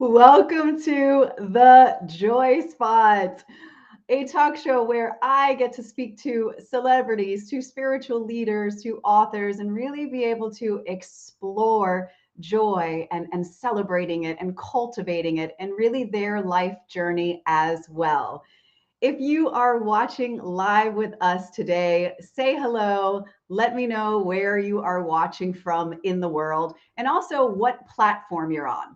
Welcome to the Joy Spot, a talk show where I get to speak to celebrities, to spiritual leaders, to authors, and really be able to explore joy and celebrating it and cultivating it and really their life journey as well. If you are watching live with us today, say hello. Let me know where you are watching from in the world and also what platform you're on.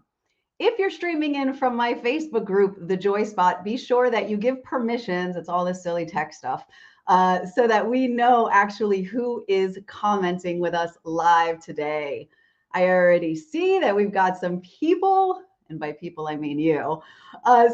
If you're streaming in from my Facebook group, The Joy Spot, be sure that you give permissions. It's all this silly tech stuff. So that we know actually who is commenting with us live today. I already see that we've got some people, and by people, I mean you.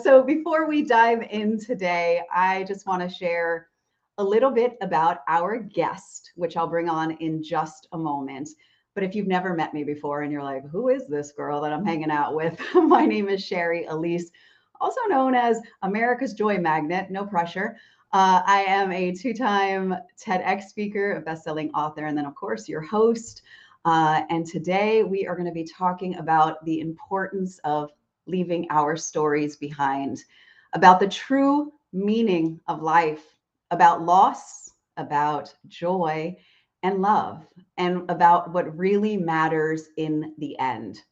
So before we dive in today, I just want to share a little bit about our guest, which I'll bring on in just a moment. But if you've never met me before and you're like, who is this girl that I'm hanging out with? My name is Shari, Alyse, also known as America's Joy Magnet, no pressure. I am a two-time TEDx speaker, a best-selling author, and then, of course, your host. And today we are going to be talking about the importance of leaving our stories behind, about the true meaning of life, about loss, about joy, and love, and about what really matters in the end.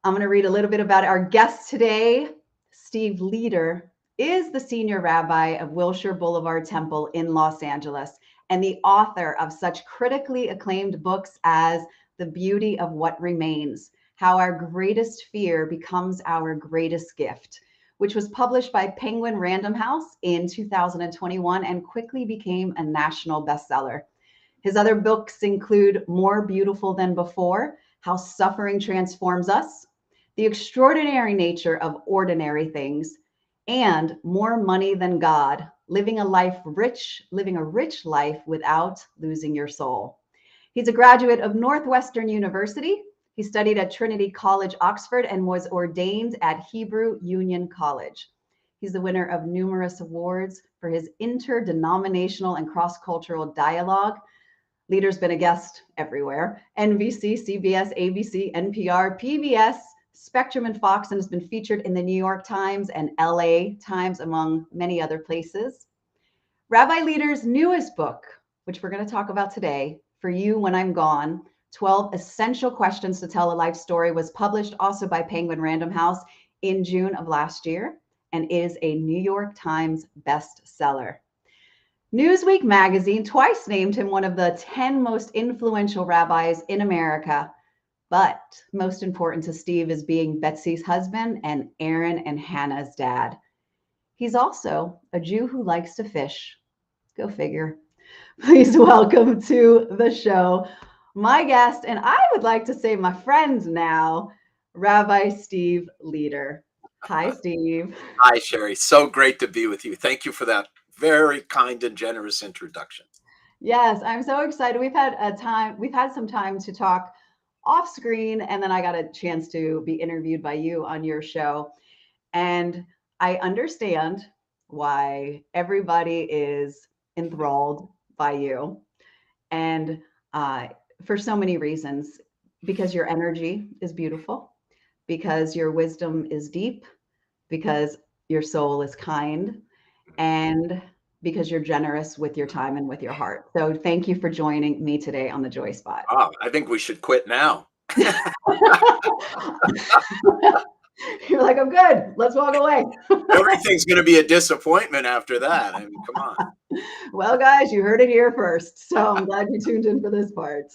I'm going to read a little bit about our guest today. Steve Leder is the senior rabbi of Wilshire Boulevard Temple in Los Angeles and the author of such critically acclaimed books as The Beauty of What Remains, How Our Greatest Fear Becomes Our Greatest Gift, which was published by Penguin Random House in 2021 and quickly became a national bestseller. His other books include More Beautiful Than Before, How Suffering Transforms Us, The Extraordinary Nature of Ordinary Things, and More Money Than God, Living a rich life without losing your soul. He's a graduate of Northwestern University. He studied at Trinity College, Oxford, and was ordained at Hebrew Union College. He's the winner of numerous awards for his interdenominational and cross-cultural dialogue. Leder's been a guest everywhere: NBC, CBS, ABC, NPR, PBS, Spectrum, and Fox, and has been featured in the New York Times and LA Times, among many other places. Rabbi Leder's newest book, which we're going to talk about today, For You When I'm Gone, 12 Essential Questions to Tell a Life Story, was published also by Penguin Random House in June of last year and is a New York Times bestseller. Newsweek Magazine twice named him one of the 10 most influential rabbis in America. But most important to Steve is being Betsy's husband and Aaron and Hannah's dad. He's also a Jew who likes to fish. Go figure. Please welcome to the show my guest, and I would like to say my friend now, Rabbi Steve Leder. Hi, Steve. Hi, Shari. So great to be with you. Thank you for that very kind and generous introduction. Yes, I'm so excited. We've had some time to talk off screen, and then I got a chance to be interviewed by you on your show. And I understand why everybody is enthralled by you. And for so many reasons, because your energy is beautiful, because your wisdom is deep, because your soul is kind, and because you're generous with your time and with your heart. So thank you for joining me today on the Joy Spot. I think we should quit now. You're like, I'm good. Let's walk away. Everything's going to be a disappointment after that. I mean, come on. Well, guys, you heard it here first. So I'm glad you tuned in for this part.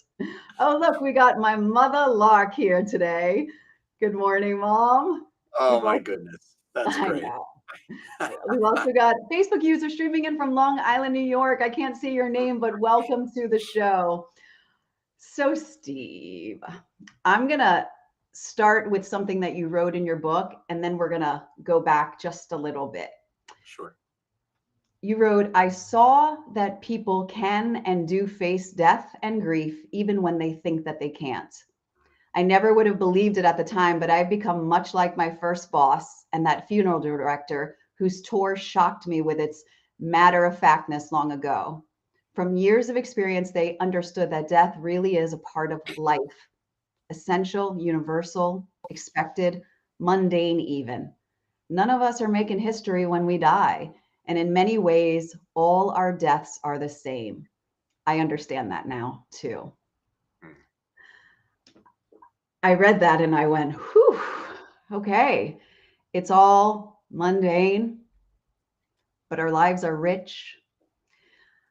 Oh, look, we got my mother Lark here today. Good morning, Mom. Oh, my goodness. That's I great. know. We've also got Facebook users streaming in from Long Island, New York. I can't see your name, but welcome to the show. So, Steve, I'm going to start with something that you wrote in your book, and then we're going to go back just a little bit. Sure. You wrote, I saw that people can and do face death and grief, even when they think that they can't. I never would have believed it at the time, but I've become much like my first boss and that funeral director whose tour shocked me with its matter-of-factness long ago. From years of experience, they understood that death really is a part of life, essential, universal, expected, mundane even. None of us are making history when we die. And in many ways, all our deaths are the same. I understand that now too. I read that and I went, whew, okay. It's all mundane, but our lives are rich.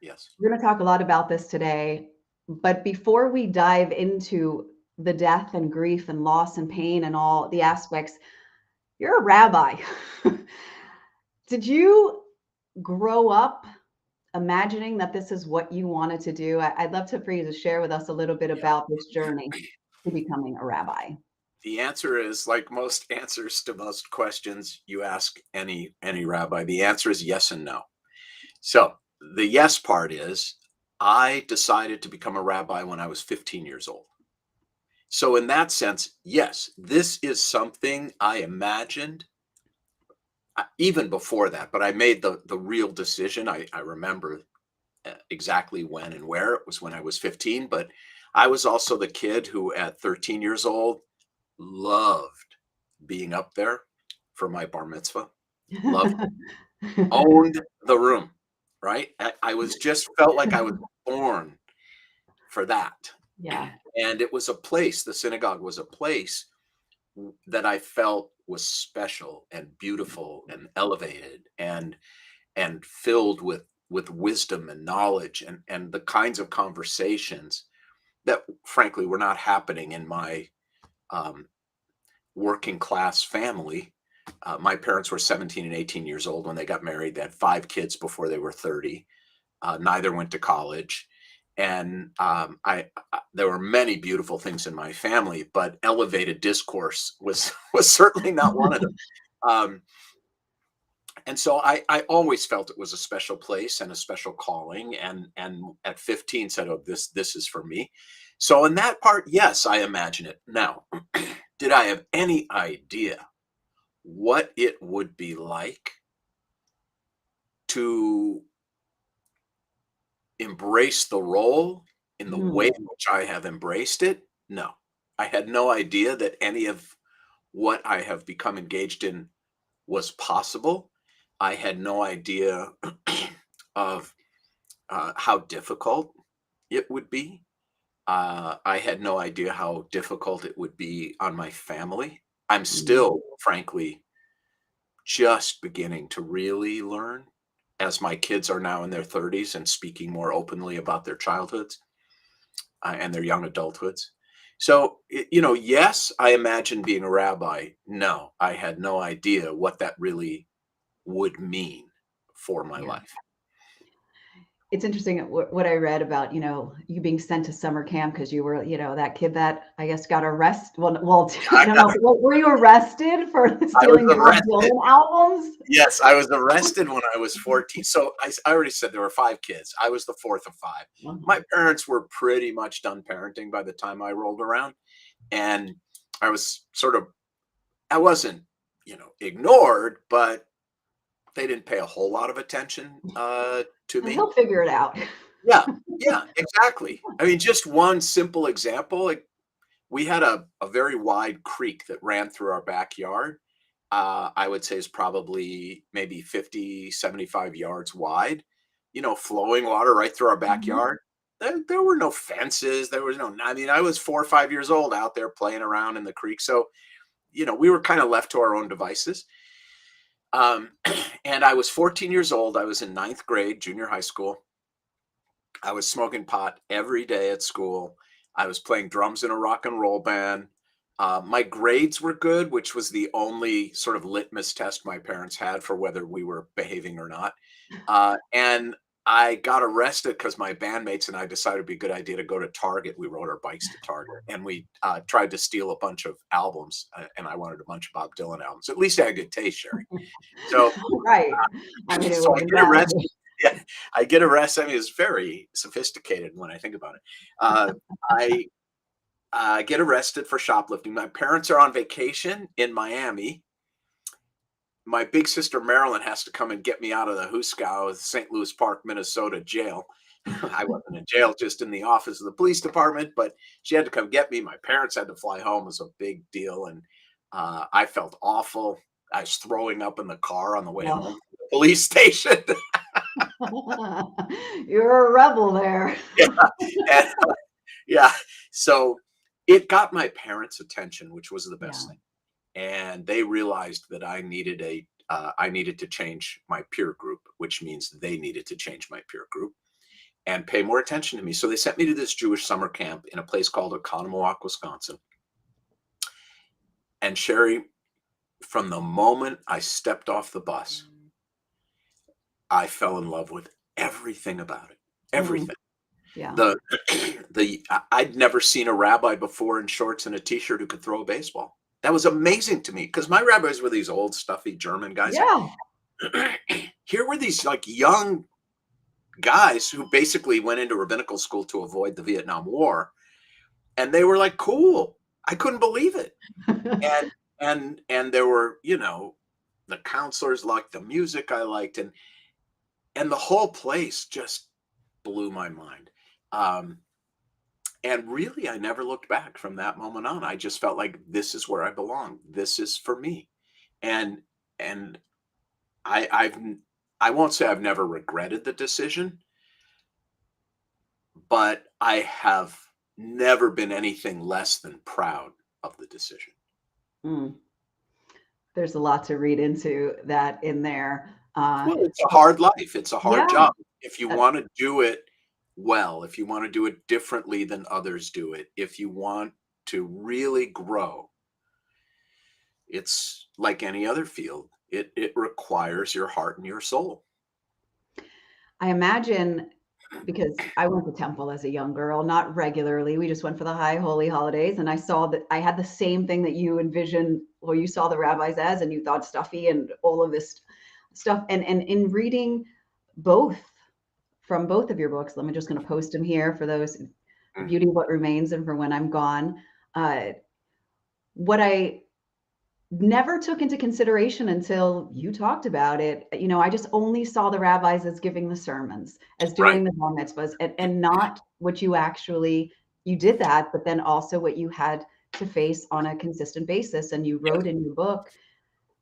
Yes. We're going to talk a lot about this today. But before we dive into the death and grief and loss and pain and all the aspects, you're a rabbi. Did you grow up imagining that this is what you wanted to do? I'd love for you to share with us a little bit Yeah. about this journey to becoming a rabbi. The answer is, like most answers to most questions you ask any rabbi, the answer is yes and no. So the yes part is I decided to become a rabbi when I was 15 years old. So in that sense, yes, this is something I imagined even before that, but I made the real decision. I remember exactly when and where. It was when I was 15, but I was also the kid who at 13 years old loved being up there for my bar mitzvah, loved, owned the room, right? I was just felt like I was born for that. Yeah. And it was a place, the synagogue was a place that I felt was special and beautiful and elevated and filled with wisdom and knowledge and the kinds of conversations that frankly were not happening in my um, working class family. My parents were 17 and 18 years old when they got married. They had 5 kids before they were 30. Neither went to college. And there were many beautiful things in my family, but elevated discourse was certainly not one of them. Um, and so I always felt it was a special place and a special calling. And at 15 said, "Oh, this is for me." So in that part, yes, I imagine it. Now, did I have any idea what it would be like to embrace the role in the way in which I have embraced it? No. I had no idea that any of what I have become engaged in was possible. I had no idea of how difficult it would be. I had no idea how difficult it would be on my family. I'm still, frankly, just beginning to really learn as my kids are now in their 30s and speaking more openly about their childhoods and their young adulthoods. So, yes, I imagine being a rabbi. No, I had no idea what that really would mean for my Yeah. life. It's interesting what I read about, you being sent to summer camp because you were, that kid that I guess got arrested. Well, I don't know. Were you arrested for I was stealing Bob arrested. Dylan albums? Yes, I was arrested when I was 14. So I already said there were 5 kids. I was the fourth of 5. My parents were pretty much done parenting by the time I rolled around. And I was I wasn't, ignored, but they didn't pay a whole lot of attention to me. He'll figure it out. Yeah, exactly. I mean, just one simple example, like we had a very wide creek that ran through our backyard. I would say is probably maybe 50, 75 yards wide, flowing water right through our backyard. There were no fences. There was no, I mean, I was 4 or 5 years old out there playing around in the creek. So, we were kind of left to our own devices. And I was 14 years old. I was in 9th grade, junior high school. I was smoking pot every day at school. I was playing drums in a rock and roll band. My grades were good, which was the only sort of litmus test my parents had for whether we were behaving or not. And I got arrested because my bandmates and I decided it'd be a good idea to go to Target. We rode our bikes to Target and we tried to steal a bunch of albums. And I wanted a bunch of Bob Dylan albums. At least I had good taste, Shari. So, Right. I mean, it so would I have get been arrested. Yeah, I get arrested. I mean, it's very sophisticated when I think about it. I get arrested for shoplifting. My parents are on vacation in Miami. My big sister Marilyn has to come and get me out of the Huskow, St. Louis Park, Minnesota jail. I wasn't in jail, just in the office of the police department, but she had to come get me. My parents had to fly home. It was a big deal. And I felt awful. I was throwing up in the car on the way home Oh. from the police station. You're a rebel there. Yeah, and, yeah. So it got my parents' attention, which was the Yeah. best thing, and they realized that I needed to change my peer group, which means they needed to change my peer group and pay more attention to me. So they sent me to this Jewish summer camp in a place called Oconomowoc, Wisconsin. And Shari, from the moment I stepped off the bus, I fell in love with everything about it. Mm, Everything. yeah. The I'd never seen a rabbi before in shorts and a t-shirt who could throw a baseball. That was amazing to me because my rabbis were these old, stuffy German guys. Yeah. Here were these like young guys who basically went into rabbinical school to avoid the Vietnam War, and they were like cool. I couldn't believe it. And there were, the counselors liked the music I liked, and the whole place just blew my mind. And really, I never looked back from that moment on. I just felt like this is where I belong. This is for me. And and I I've n- I won't say I've never regretted the decision, but I have never been anything less than proud of the decision. Mm. There's a lot to read into that in there. Well, it's a hard life. It's a hard Yeah. job. If you uh, want to do it well, if you want to do it differently than others do it, if you want to really grow, it's like any other field. It requires your heart and your soul. I imagine because I went to temple as a young girl, not regularly. We just went for the high holy holidays. And I saw that I had the same thing that you envisioned, or you saw the rabbis as, and you thought stuffy and all of this stuff. And in reading both from both of your books, I'm just going to post them here for those, The Mm, Beauty of What Remains and For When I'm Gone. Uh, what I never took into consideration until you talked about it. I just only saw the rabbis as giving the sermons, as right. doing the bar mitzvahs, and not what you did that, but then also what you had to face on a consistent basis. And you Yes. wrote in your book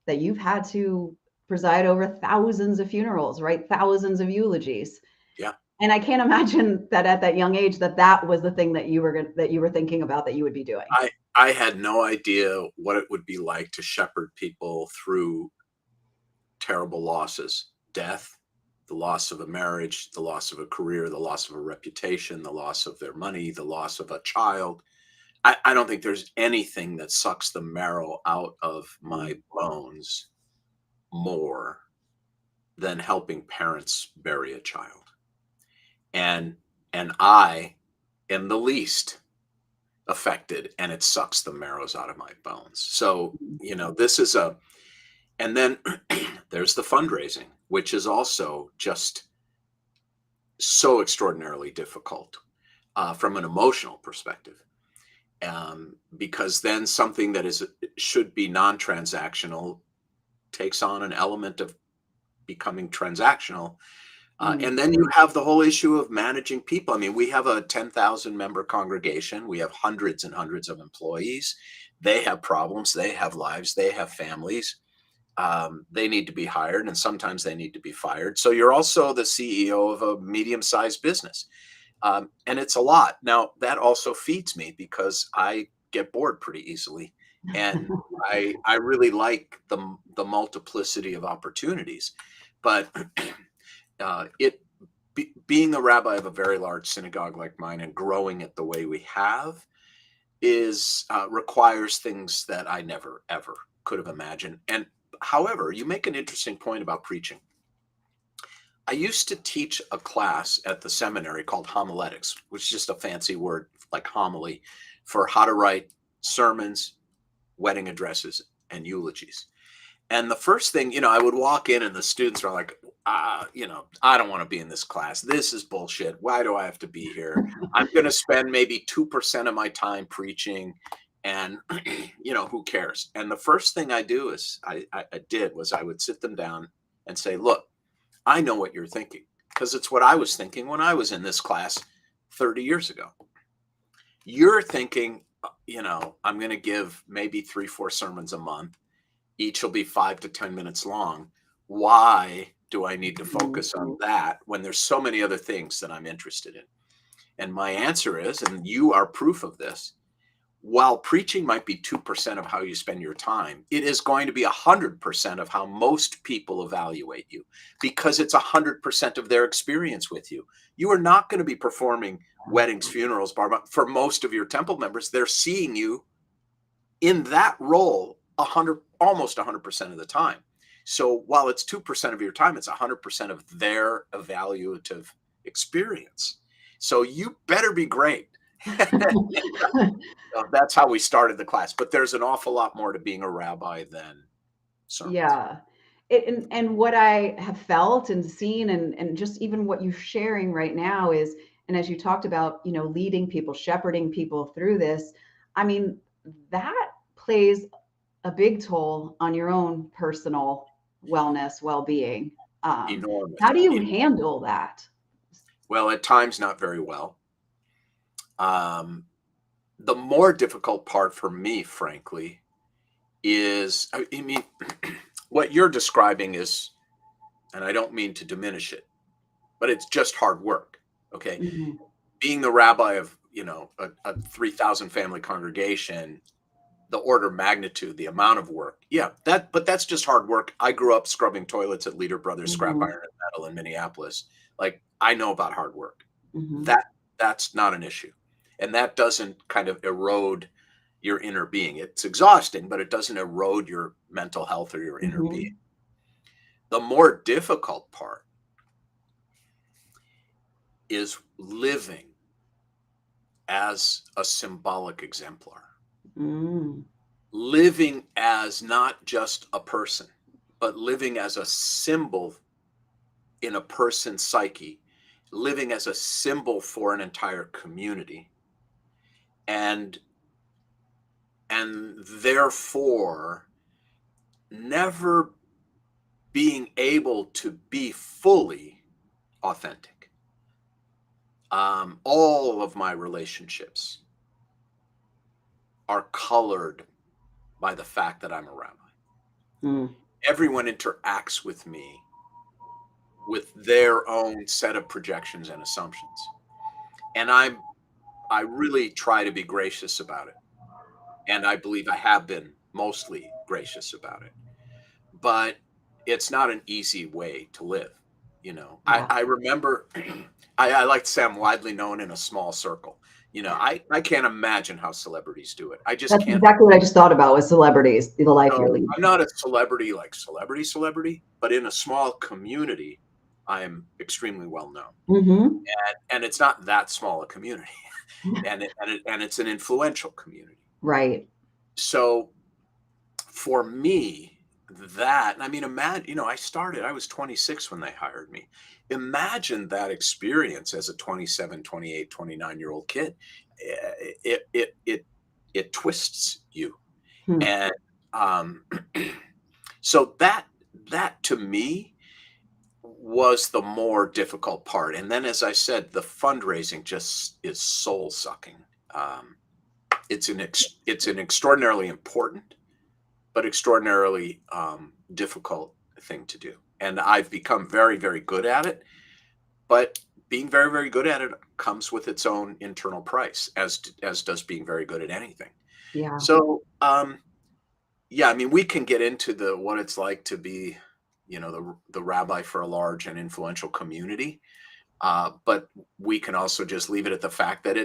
that you've had to preside over thousands of funerals, write thousands of eulogies. Yeah. And I can't imagine that at that young age that was the thing that you were thinking about that you would be doing. I had no idea what it would be like to shepherd people through terrible losses, death, the loss of a marriage, the loss of a career, the loss of a reputation, the loss of their money, the loss of a child. I don't think there's anything that sucks the marrow out of my bones more than helping parents bury a child. And I am the least affected, and it sucks the marrows out of my bones. So, this is and then there's the fundraising, which is also just so extraordinarily difficult from an emotional perspective. Because then something that should be non-transactional takes on an element of becoming transactional. Mm, And then you have the whole issue of managing people. I mean, we have a 10,000 member congregation. We have hundreds and hundreds of employees. They have problems. They have lives. They have families. They need to be hired, and sometimes they need to be fired. So you're also the CEO of a medium-sized business. And it's a lot. Now, that also feeds me because I get bored pretty easily. And I really like the multiplicity of opportunities. But being a rabbi of a very large synagogue like mine and growing it the way we have is requires things that I never ever could have imagined. And however, you make an interesting point about preaching. I used to teach a class at the seminary called homiletics, which is just a fancy word like homily for how to write sermons, wedding addresses, and eulogies. And the first thing, I would walk in and the students are like, I don't want to be in this class. This is bullshit. Why do I have to be here? I'm going to spend maybe 2% of my time preaching and, who cares? And the first thing I do is I did was I would sit them down and say, look, I know what you're thinking because it's what I was thinking when I was in this class 30 years ago. You're thinking, I'm going to give maybe 3, 4 sermons a month. Each will be 5 to 10 minutes long. Why do I need to focus on that when there's so many other things that I'm interested in? And my answer is, and you are proof of this, while preaching might be 2% of how you spend your time, it is going to be 100% of how most people evaluate you, because it's 100% of their experience with you. You are not going to be performing weddings, funerals, for most of your temple members. They're seeing you in that role almost 100% of the time. So while it's 2% of your time, it's 100% of their evaluative experience. So you better be great. That's how we started the class. But there's an awful lot more to being a rabbi than sermons. Yeah. And what I have felt and seen, and just even what you're sharing right now is, and as you talked about, leading people, shepherding people through this, I mean, that plays a big toll on your own personal wellness, well-being. Enormous. How do you handle that? Well, at times, not very well. The more difficult part for me, frankly, is, I mean, what you're describing is, and I don't mean to diminish it, but it's just hard work. Okay. Mm-hmm. Being the rabbi of, a 3,000 family congregation, the order of magnitude, the amount of work. Yeah, but that's just hard work. I grew up scrubbing toilets at Leder Brothers Scrap Iron and Metal in Minneapolis. Like, I know about hard work. Mm-hmm. That's not an issue. And that doesn't kind of erode your inner being. It's exhausting, but it doesn't erode your mental health or your inner being. The more difficult part is living as a symbolic exemplar. Living as not just a person, but living as a symbol in a person's psyche, living as a symbol for an entire community. And therefore never being able to be fully authentic. All of my relationships are colored by the fact that I'm a rabbi. Everyone interacts with me with their own set of projections and assumptions. And I really try to be gracious about it. And I believe I have been mostly gracious about it. But it's not an easy way to live. I remember, I like to say I'm widely known in a small circle. I can't imagine how celebrities do it. I just That's can't. exactly what I just thought about with celebrities, the life you're leading. I'm not a celebrity like celebrity, but in a small community, I am extremely well known. And it's not that small a community. and it's an influential community. Right. So for me, imagine, I was 26 when they hired me. Imagine that experience as a 27, 28, 29-year-old kid. It twists you. And so that to me was the more difficult part. And then, as I said, the fundraising just is soul sucking. It's an extraordinarily important, but extraordinarily difficult thing to do. And I've become very, very good at it. But being very, very good at it comes with its own internal price, as does being very good at anything. Yeah. So, we can get into what it's like to be, the rabbi for a large and influential community. But we can also just leave it at the fact that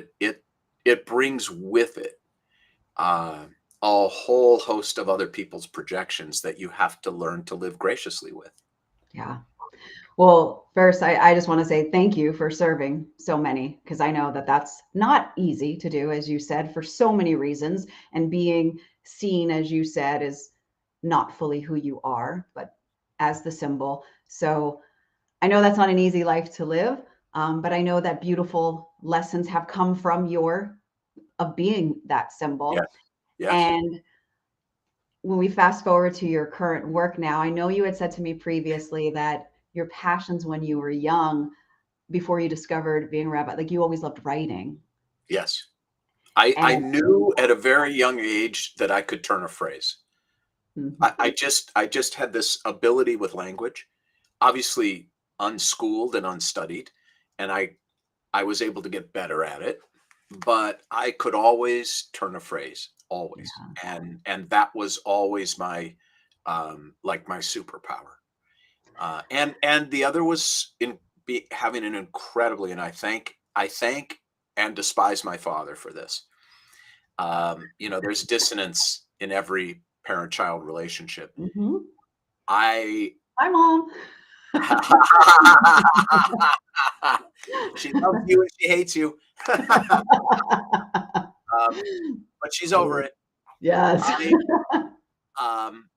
it brings with it a whole host of other people's projections that you have to learn to live graciously with. Yeah. Well, first, I just want to say thank you for serving so many, because I know that that's not easy to do, as you said, for so many reasons. And being seen, as you said, is not fully who you are, but as the symbol. So I know that's not an easy life to live, but I know that beautiful lessons have come from of being that symbol. Yes. Yes. And when we fast forward to your current work now, I know you had said to me previously that your passions when you were young, before you discovered being a rabbi, like you always loved writing. Yes. I And knew at a very young age that I could turn a phrase. mhm, I just had this ability with language, obviously unschooled and unstudied, and I was able to get better at it, but I could always turn a phrase, always. yeah. And that was always my like my superpower. And the other was having an incredibly, and I thank and despise my father for this. You know, there's dissonance in every parent-child relationship. Mhm. I Hi, Mom. she loves you and she hates you. um, but she's over it. Yes. I um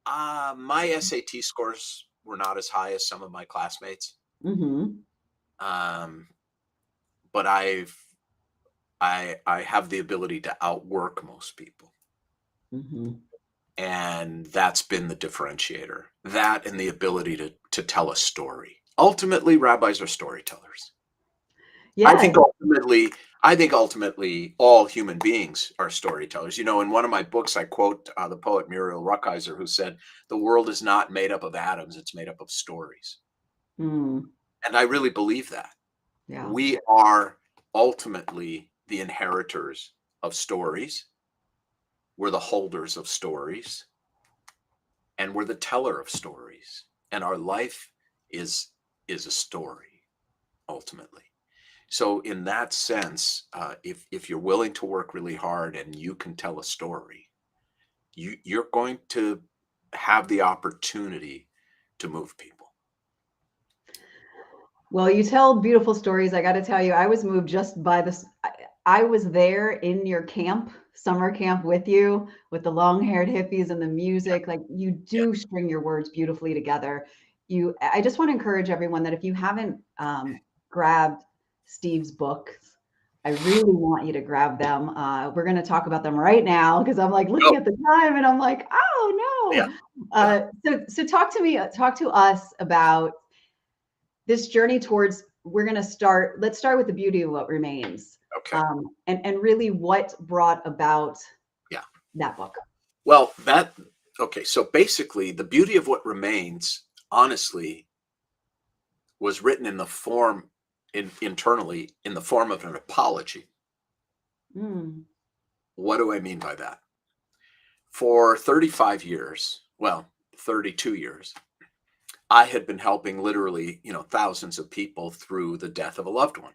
my SAT scores were not as high as some of my classmates. Mhm, Um, but I have the ability to outwork most people. mhm. And that's been the differentiator. That and the ability to tell a story. Ultimately, rabbis are storytellers. I Yes. think ultimately, I think ultimately all human beings are storytellers. You know, in one of my books, I quote the poet Muriel Rukeyser, who said, "The world is not made up of atoms; it's made up of stories." Mm, And I really believe that. yeah. We are ultimately the inheritors of stories. We're the holders of stories, and we're the teller of stories. And our life is is a story ultimately. So in that sense, if you're willing to work really hard and you can tell a story, you're going to have the opportunity to move people. Well, you tell beautiful stories. I got to tell you, I was moved just by this. I was there in your camp, summer camp with you, with the long-haired hippies and the Yeah, music. Like you yeah, do string your words beautifully together. I just want to encourage everyone that if you haven't grabbed Steve's books, I really want you to grab them. We're going to talk about them right now because I'm like go, looking at the time and I'm like, yeah, oh no. yeah. So talk to us about this journey towards let's start with the beauty of what remains, Okay, and really what brought about yeah. that book. Well, that okay. So basically, the beauty of what remains, honestly, was written in the form internally in the form of an apology. Mm, What do I mean by that? For 35 years, well, 32 years, I had been helping literally, you know, thousands of people through the death of a loved one.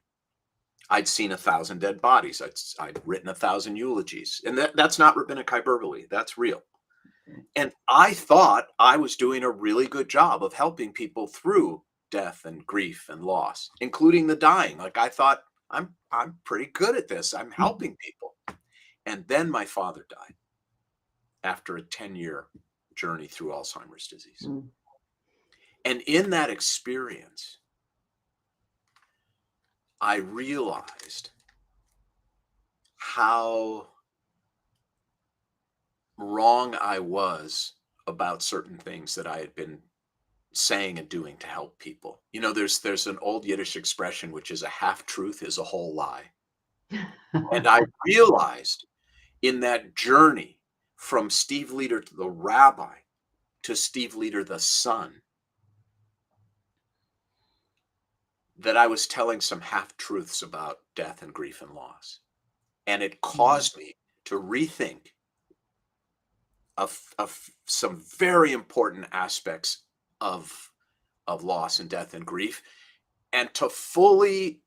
I'd seen 1,000 dead bodies. I'd written 1,000 eulogies. And that's not rabbinic hyperbole. That's real. And I thought I was doing a really good job of helping people through death and grief and loss, including the dying. Like I thought I'm pretty good at this. I'm helping people. And then my father died after a 10-year journey through Alzheimer's disease. mm, And in that experience, I realized how wrong I was about certain things that I had been saying and doing to help people. You know, there's an old Yiddish expression which is a half truth is a whole lie. And I realized in that journey from Steve Leder to the rabbi to Steve Leder the son that I was telling some half truths about death and grief and loss. And it mm, caused me to rethink of some very important aspects of loss and death and grief, and to fully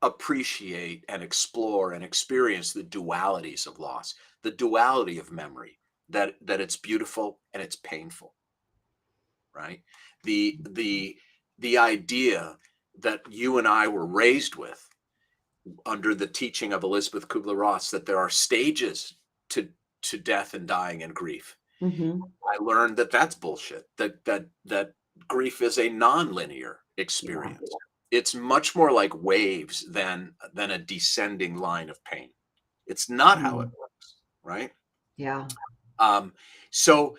appreciate and explore and experience the dualities of loss, the duality of memory, that it's beautiful and it's painful, right? The idea that you and I were raised with under the teaching of Elizabeth Kubler-Ross, that there are stages to death and dying and grief. mhm. I learned that that's bullshit. That grief is a non-linear Yeah, experience. It's much more like waves than a descending line of pain. It's not how it mm, works, right? yeah, Um, so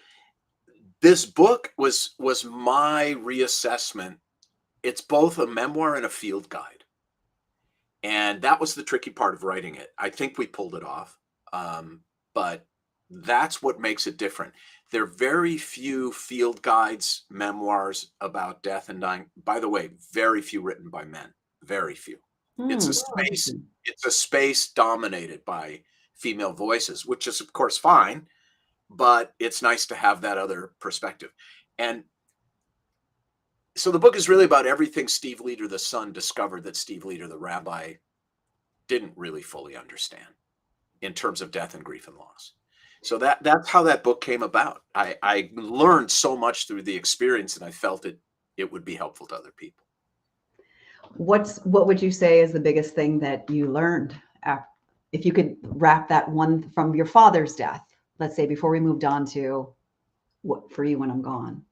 this book was my reassessment. It's both a memoir and a field guide. And that was the tricky part of writing it. I think we pulled it off. But that's what makes it different. There are very few field guides, memoirs about death and dying. By the way, very few written by men. Very few. It's a space. Interesting. It's a space dominated by female voices, which is of course fine, but it's nice to have that other perspective. And so the book is really about everything Steve Leder, the son, discovered that Steve Leder, the rabbi, didn't really fully understand in terms of death and grief and loss. So that's how that book came about. I learned so much through the experience, and I felt it would be helpful to other people. What would you say is the biggest thing that you learned? If you could wrap that one from your father's death, let's say, before we moved on to what for you when I'm gone.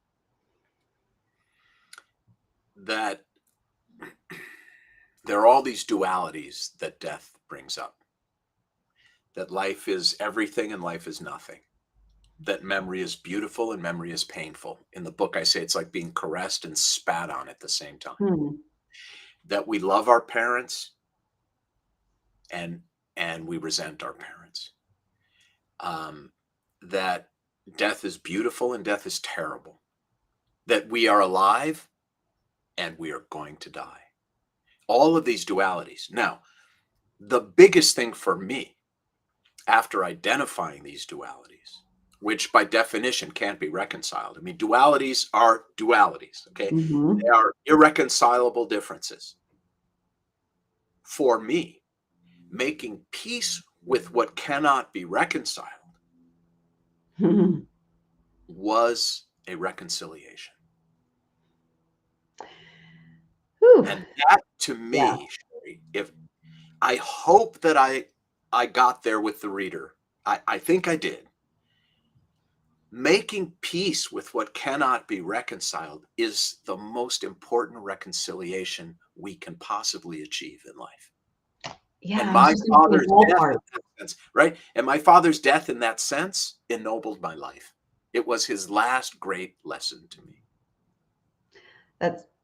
That there are all these dualities that death brings up. That life is everything and life is nothing. That memory is beautiful and memory is painful. In the book, I say it's like being caressed and spat on at the same time. That we love our parents and we resent our parents. That death is beautiful and death is terrible. That we are alive and we are going to die. All of these dualities. Now, the biggest thing for me, after identifying these dualities, which by definition can't be reconciled. I mean, dualities are dualities, okay? They are irreconcilable differences. For me, making peace with what cannot be reconciled was a reconciliation. And that, to me, Shari, if I hope that I got there with the reader. I think I did. Making peace with what cannot be reconciled is the most important reconciliation we can possibly achieve in life. Yeah, and my father's death in that sense, right? And my father's death in that sense ennobled my life. It was his last great lesson to me.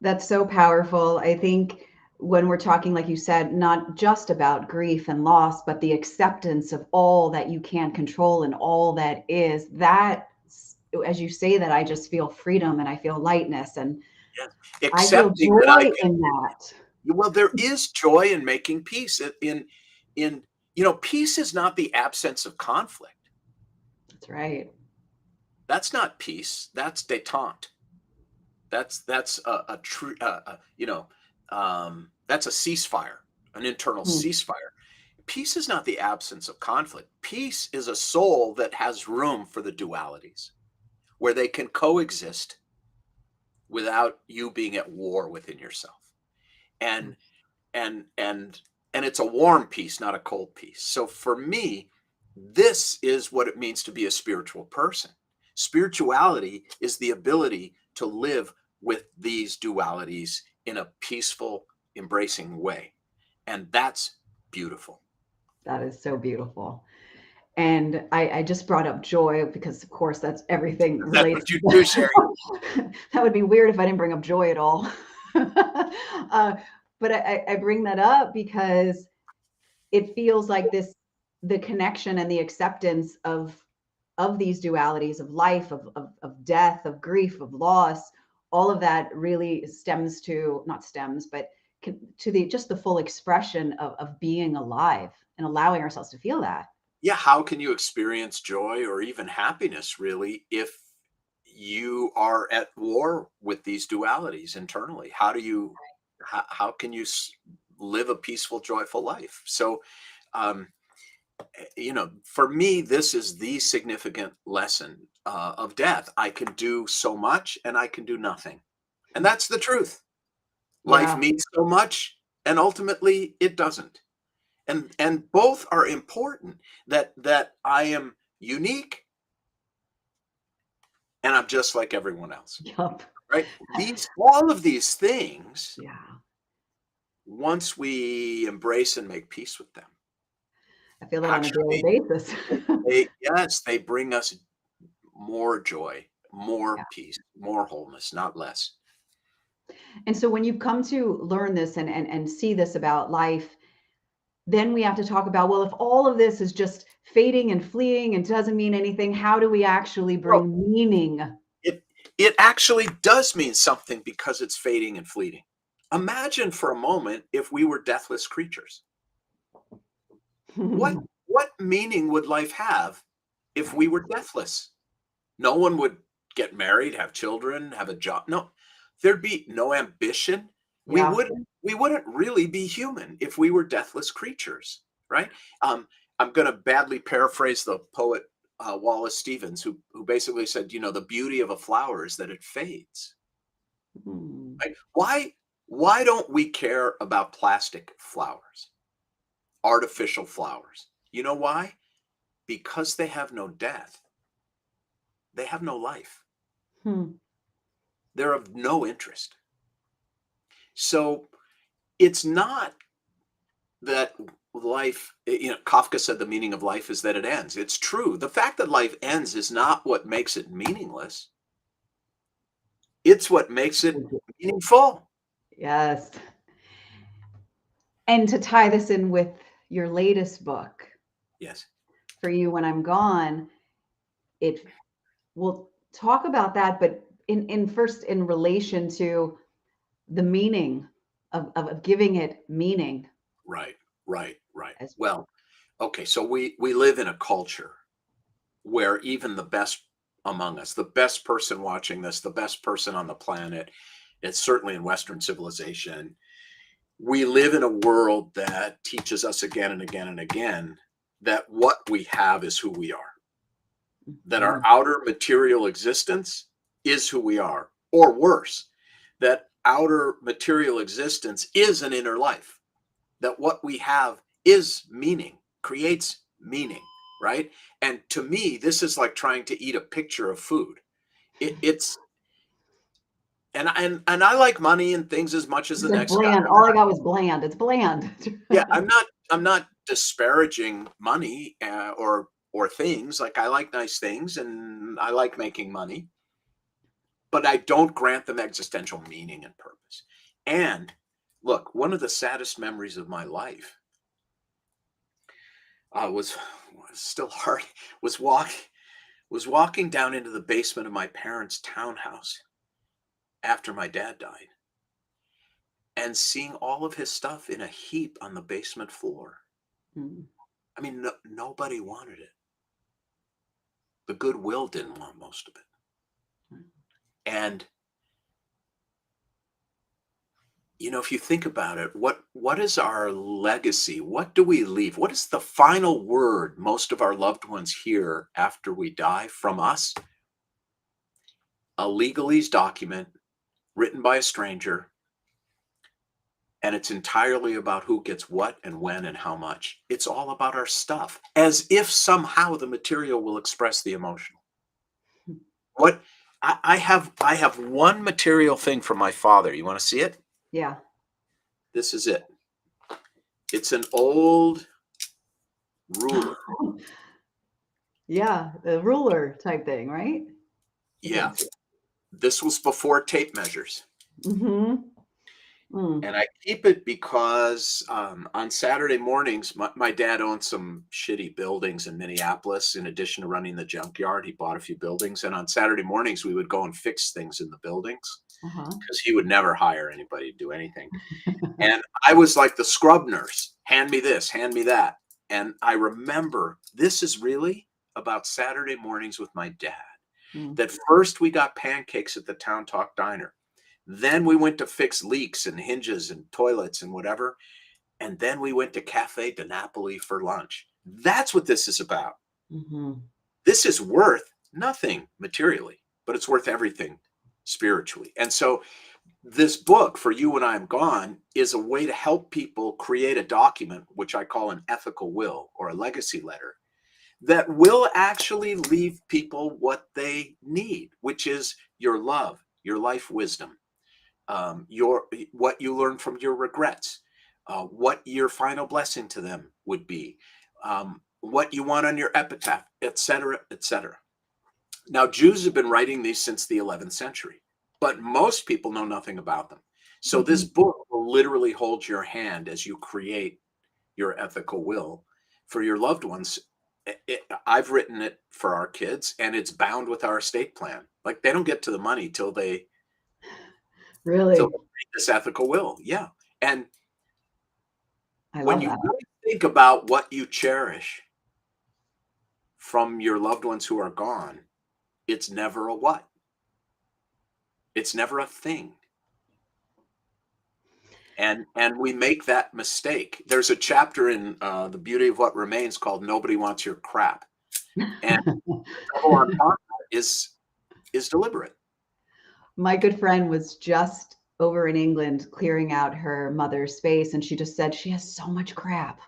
That's so powerful. I think when we're talking, like you said, not just about grief and loss, but the acceptance of all that you can't control and all that is, that, as you say that, I just feel freedom and I feel lightness and I feel joy in that. Well, there is joy in making peace. Peace is not the absence of conflict. That's right. That's not peace. That's détente. That's a true, that's a ceasefire, an internal ceasefire. Peace is not the absence of conflict. Peace is a soul that has room for the dualities, where they can coexist without you being at war within yourself. And it's a warm peace, not a cold peace. So for me, this is what it means to be a spiritual person. Spirituality is the ability to live with these dualities in a peaceful, embracing way. And that's beautiful. That is so beautiful. And I just brought up joy because, of course, that's everything related. That's what you do, Shari. That would be weird if I didn't bring up joy at all. But I bring that up because it feels like the connection and the acceptance of these dualities of life, of death, of grief, of loss, all of that really stems to, not stems, but to the full expression of being alive and allowing ourselves to feel that. Yeah. How can you experience joy or even happiness, really, if you are at war with these dualities internally? How can you live a peaceful, joyful life? So, for me, this is the significant lesson of death. I can do so much and I can do nothing. And that's the truth. Life means so much and ultimately it doesn't. And both are important, that I am unique and I'm just like everyone else. Yep. Right? All of these things, Yeah. once we embrace and make peace with them, I feel that on a daily basis. they bring us more joy, more peace, more wholeness, not less. And so when you've come to learn this and see this about life, then we have to talk about, well, if all of this is just fading and fleeting and doesn't mean anything, how do we actually Well, bring meaning? it actually does mean something because it's fading and fleeting. Imagine for a moment if we were deathless creatures. What meaning would life have if we were deathless? No one would get married, have children, have a job. No, there'd be no ambition. We Yeah. would we wouldn't really be human if we were deathless creatures, right? I'm going to badly paraphrase the poet Wallace Stevens, who basically said, the beauty of a flower is that it fades. Hmm. Right? Why don't we care about plastic flowers, artificial flowers? You know why? Because they have no death. They have no life. Hmm. They're of no interest. So it's not that life, Kafka said the meaning of life is that it ends. It's true. The fact that life ends is not what makes it meaningless. It's what makes it meaningful. Yes. And to tie this in with your latest book, Yes. For You When I'm Gone, it we'll talk about that, but in first in relation to the meaning of giving it meaning. Right. As Well, okay, so we live in a culture where even the best among us, the best person watching this, the best person on the planet, it's certainly in Western civilization, we live in a world that teaches us again and again and again that what we have is who we are, that our outer material existence is who we are, or worse, that outer material existence is an inner life, that what we have is meaning, creates meaning, right? And to me, this is like trying to eat a picture of food. It's and I like money and things as much as It's the like next guy. bland. All I got was bland. It's bland. Yeah, I'm not disparaging money or things. Like I like nice things and I like making money, but I don't grant them existential meaning and purpose. And look, one of the saddest memories of my life was still hard. Was walking down into the basement of my parents' townhouse after my dad died, and seeing all of his stuff in a heap on the basement floor. Mm. I mean, nobody wanted it. The Goodwill didn't want most of it. And if you think about it, what is our legacy? What do we leave? What is the final word most of our loved ones hear after we die from us? A legalese document written by a stranger, and it's entirely about who gets what and when and how much. It's all about our stuff, as if somehow the material will express the emotional. What I have one material thing from my father. You want to see it? Yeah. This is it. It's an old ruler. Yeah, the ruler type thing, right? Yeah. This was before tape measures. Mm-hmm. Mm. And I keep it because on Saturday mornings, my dad owned some shitty buildings in Minneapolis. In addition to running the junkyard, he bought a few buildings. And on Saturday mornings, we would go and fix things in the buildings Uh-huh. because he would never hire anybody to do anything. And I was like the scrub nurse. Hand me this, hand me that. And I remember this is really about Saturday mornings with my dad. Mm. That first we got pancakes at the Town Talk Diner. Then we went to fix leaks and hinges and toilets and whatever. And then we went to Cafe de Napoli for lunch. That's what this is about. Mm-hmm. This is worth nothing materially, but it's worth everything spiritually. And so this book, For You When I'm Gone, is a way to help people create a document, which I call an ethical will or a legacy letter, that will actually leave people what they need, which is your love, your life wisdom, what you learn from your regrets, what your final blessing to them would be, what you want on your epitaph, etc., etc. Now, Jews have been writing these since the 11th century, but most people know nothing about them. So this book will literally hold your hand as you create your ethical will for your loved ones. I've written it for our kids, and it's bound with our estate plan. Like, they don't get to the money till they Really? read this ethical will. Yeah. And I when love you that. really think about what you cherish from your loved ones who are gone, it's never a what. It's never a thing. And we make that mistake. There's a chapter in The Beauty of What Remains called Nobody Wants Your Crap. And the double entendre is deliberate. My good friend was just over in England clearing out her mother's space, and she just said she has so much crap.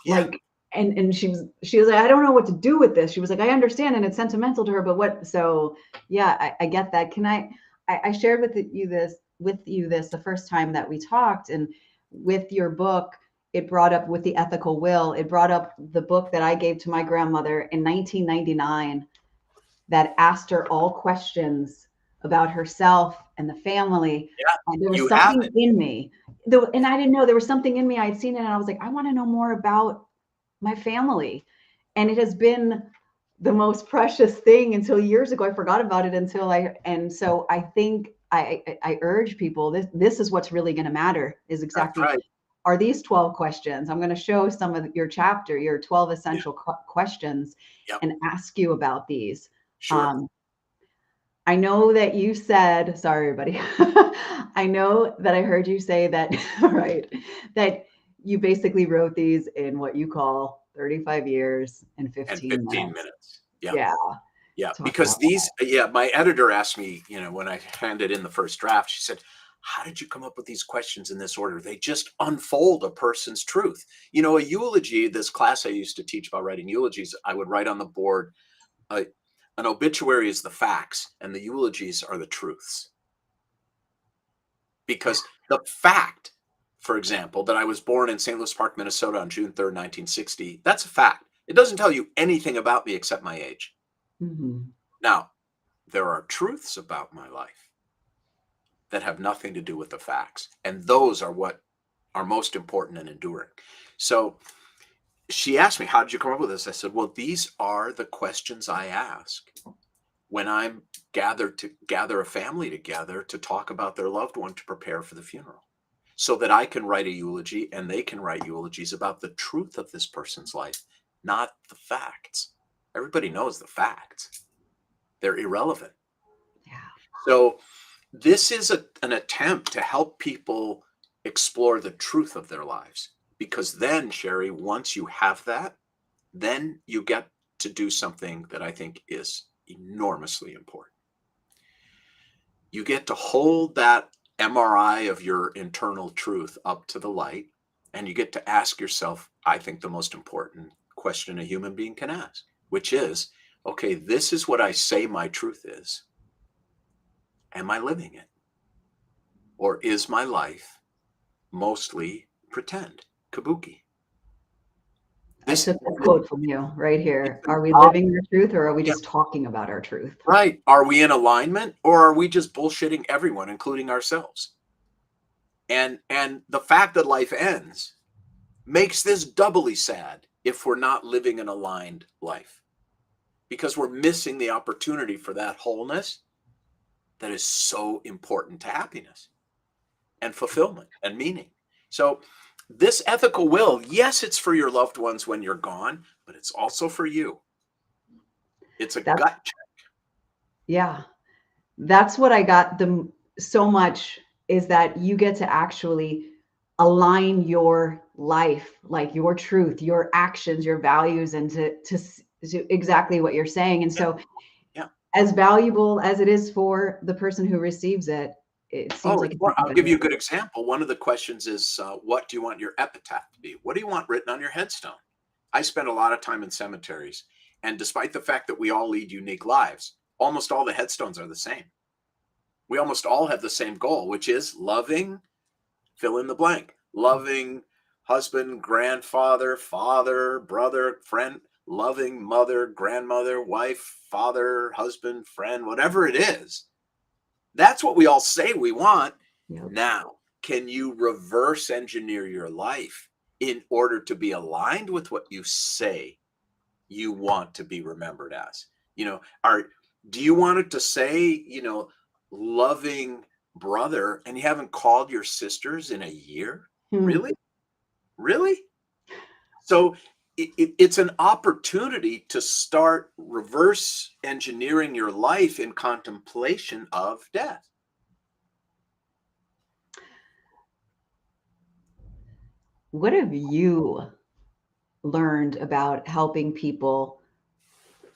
Yeah. Like, and she was like, I don't know what to do with this. She was like, I understand, and it's sentimental to her, but what? So yeah, I get that. Can I shared with you this the first time that we talked, and with your book, it brought up, with the ethical will, it brought up the book that I gave to my grandmother in 1999 that asked her all questions about herself and the family. Yeah. And there was You have something it. in me, and I didn't know, there was something in me. I had seen it, and I was like, I want to know more about my family. And it has been the most precious thing until years ago. I forgot about it and so I think I urge people, this is what's really going to matter, is That's exactly, right. are these 12 questions. I'm going to show some of your chapter, your 12 essential questions, Yep. and ask you about these. Sure. I know that you said, sorry, everybody. I know that I heard you say that, right, that you basically wrote these in what you call 35 years and 15 minutes. Yeah. Yeah. Yeah. Talk Because about my editor asked me, when I handed in the first draft, she said, how did you come up with these questions in this order? They just unfold a person's truth. A eulogy, this class I used to teach about writing eulogies, I would write on the board, an obituary is the facts, and the eulogies are the truths. Because the fact, for example, that I was born in St. Louis Park, Minnesota on June 3rd, 1960, that's a fact. It doesn't tell you anything about me except my age. Mhm. Now, there are truths about my life that have nothing to do with the facts, and those are what are most important and enduring. So she asked me, how did you come up with this? I said, well, these are the questions I ask when I'm gathered to gather a family together to talk about their loved one to prepare for the funeral, so that I can write a eulogy and they can write eulogies about the truth of this person's life, not the facts. Everybody knows the facts. They're irrelevant. Yeah. So this is an attempt to help people explore the truth of their lives, because then, Shari, once you have that, then you get to do something that I think is enormously important. You get to hold that MRI of your internal truth up to the light, and you get to ask yourself, I think, the most important question a human being can ask, which is, okay, this is what I say my truth is. Am I living it? Or is my life mostly pretend, kabuki? I This, took that quote from you right here. it's an Are we op- living our truth, or are we yeah, just talking about our truth? right. Are we in alignment, or are we just bullshitting everyone, including ourselves? And the fact that life ends makes this doubly sad if we're not living an aligned life, because we're missing the opportunity for that wholeness that is so important to happiness and fulfillment and meaning. So this ethical will, yes, it's for your loved ones when you're gone, but it's also for you. It's a That's, gut check. yeah. That's what I got so much, is that you get to actually align your life, like your truth, your actions, your values, and to exactly what you're saying. And Yeah. so, Yeah. as valuable as it is for the person who receives it, it seems like it's I'll give you a good example. One of the questions is, what do you want your epitaph to be? What do you want written on your headstone? I spend a lot of time in cemeteries, and despite the fact that we all lead unique lives, almost all the headstones are the same. We almost all have the same goal, which is loving, fill in the blank, loving husband, grandfather, father, brother, friend, loving mother, grandmother, wife, father, husband, friend, whatever it is. That's what we all say we want. Yep. Now, can you reverse engineer your life in order to be aligned with what you say you want to be remembered as. Do you want it to say, loving brother, and you haven't called your sisters in a year? Really? Really? So it's an opportunity to start reverse engineering your life in contemplation of death. What have you learned about helping people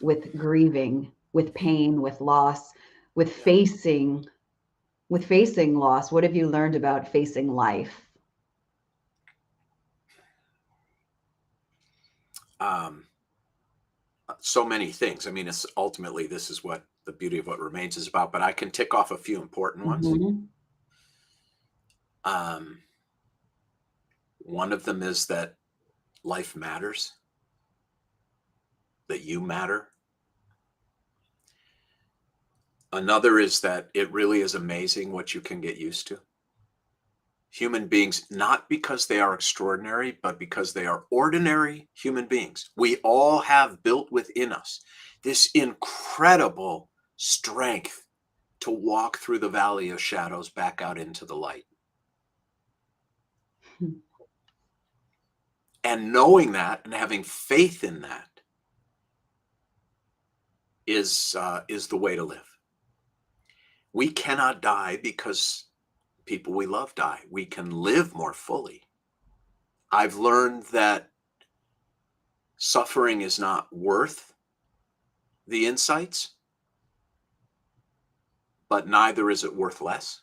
with grieving, with pain, with loss, with facing loss? What have you learned about facing life? So many things. I mean, it's ultimately, this is what the beauty of what remains is about, but I can tick off a few important ones. One of them is that life matters, that you matter. Another is that it really is amazing what you can get used to. Human beings, not because they are extraordinary, but because they are ordinary human beings. We all have built within us this incredible strength to walk through the valley of shadows back out into the light. And knowing that and having faith in that is the way to live. We cannot die because people we love die. We can live more fully. I've learned that suffering is not worth the insights, but neither is it worth less.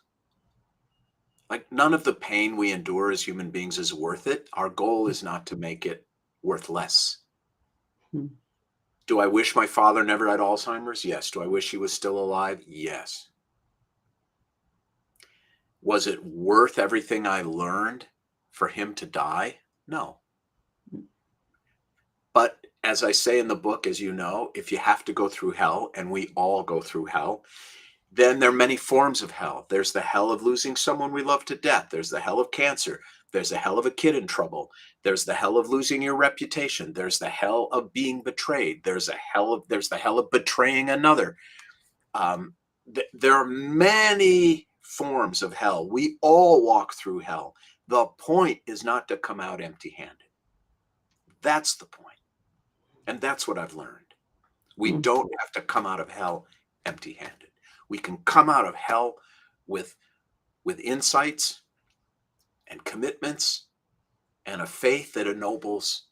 Like, none of the pain we endure as human beings is worth it. Our goal is not to make it worth less. Do I wish my father never had Alzheimer's? Yes. Do I wish he was still alive? Yes. Was it worth everything I learned for him to die? No. But as I say in the book, as you know, if you have to go through hell, and we all go through hell, then there are many forms of hell. There's the hell of losing someone we love to death. There's the hell of cancer. There's the hell of a kid in trouble. There's the hell of losing your reputation. There's the hell of being betrayed. There's the hell of betraying another. There are many forms of hell. We all walk through hell. The point is not to come out empty-handed. That's the point. And that's what I've learned. We don't have to come out of hell empty-handed. We can come out of hell with insights and commitments and a faith that ennobles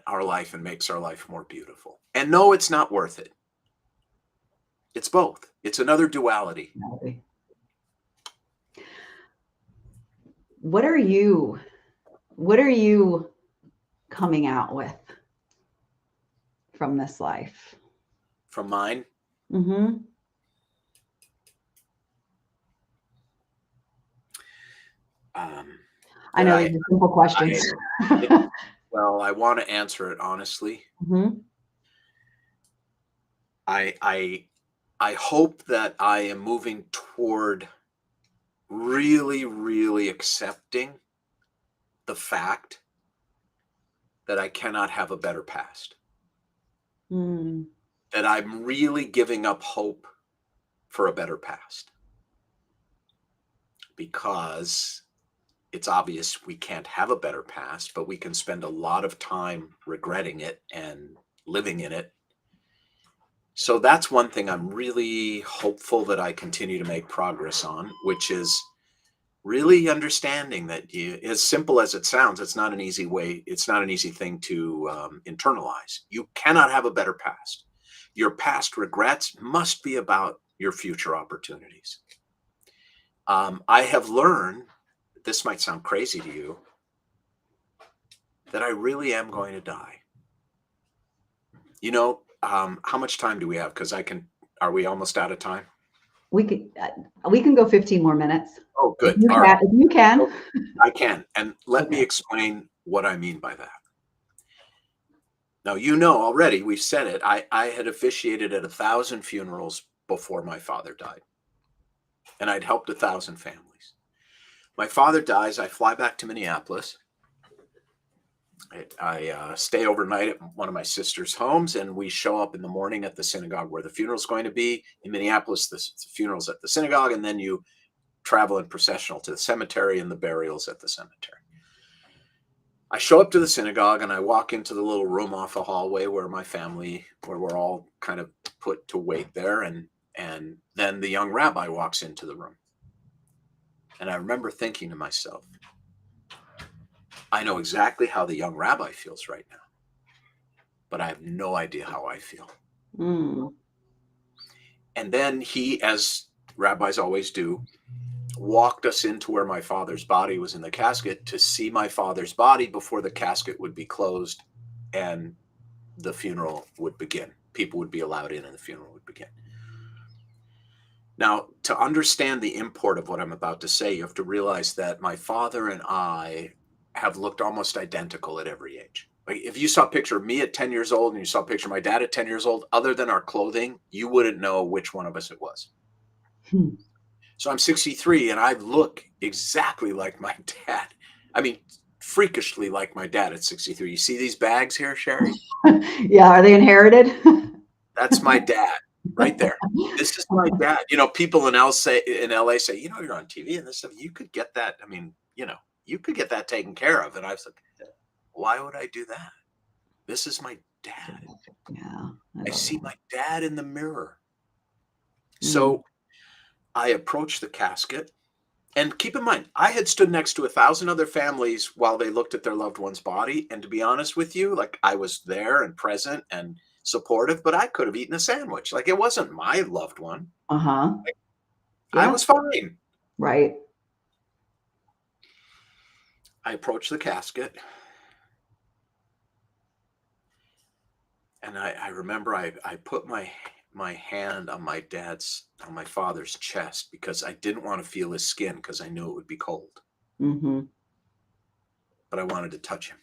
our life and makes our life more beautiful. And no, it's not worth it. It's both. It's another duality. What are you coming out with from this life? From mine? I know these are simple questions. Well, I want to answer it honestly. I hope that I am moving toward really, really accepting the fact that I cannot have a better past. That I'm really giving up hope for a better past. Because it's obvious we can't have a better past, but we can spend a lot of time regretting it and living in it. So that's one thing I'm really hopeful that I continue to make progress on, which is really understanding that as simple as it sounds, it's not an easy way. It's not an easy thing to internalize. You cannot have a better past. Your past regrets must be about your future opportunities. I have learned, this might sound crazy to you, that I really am going to die. How much time do we have? Because are we almost out of time? We can go 15 more minutes. Oh, good. If you can. I can. And let me explain what I mean by that. Now, already, we've said it. I had officiated at 1,000 funerals before my father died. And I'd helped 1,000 families. My father dies. I fly back to Minneapolis. I stay overnight at one of my sister's homes, and we show up in the morning at the synagogue where the funeral's going to be. In Minneapolis, the funeral's at the synagogue, and then you travel in processional to the cemetery, and the burial's at the cemetery. I show up to the synagogue, and I walk into the little room off a hallway where we're all kind of put to wait there, and then the young rabbi walks into the room. And I remember thinking to myself, I know exactly how the young rabbi feels right now, but I have no idea how I feel. Mm. And then he, as rabbis always do, walked us into where my father's body was in the casket to see my father's body before the casket would be closed and the funeral would begin. People would be allowed in and the funeral would begin. Now, to understand the import of what I'm about to say, you have to realize that my father and I have looked almost identical at every age. Like if you saw a picture of me at 10 years old and you saw a picture of my dad at 10 years old, other than our clothing, you wouldn't know which one of us it was. Hmm. So I'm 63 and I look exactly like my dad. I mean, freakishly like my dad at 63. You see these bags here, Shari? Yeah, are they inherited? That's my dad right there. This is my dad. You know, people in LA say, you know, you're on TV and this stuff. You could get that. I mean, you know, you could get that taken care of. And I was like, why would I do that? This is my dad. Yeah. I see my dad in the mirror. So I approached the casket. And keep in mind, I had stood next to 1,000 other families while they looked at their loved one's body. And to be honest with you, like I was there and present and supportive, but I could have eaten a sandwich. Like it wasn't my loved one. Uh-huh. Like, Yeah. I was fine. Right. I approached the casket. And I remember I put my hand on my father's chest because I didn't want to feel his skin because I knew it would be cold. Mm-hmm. But I wanted to touch him.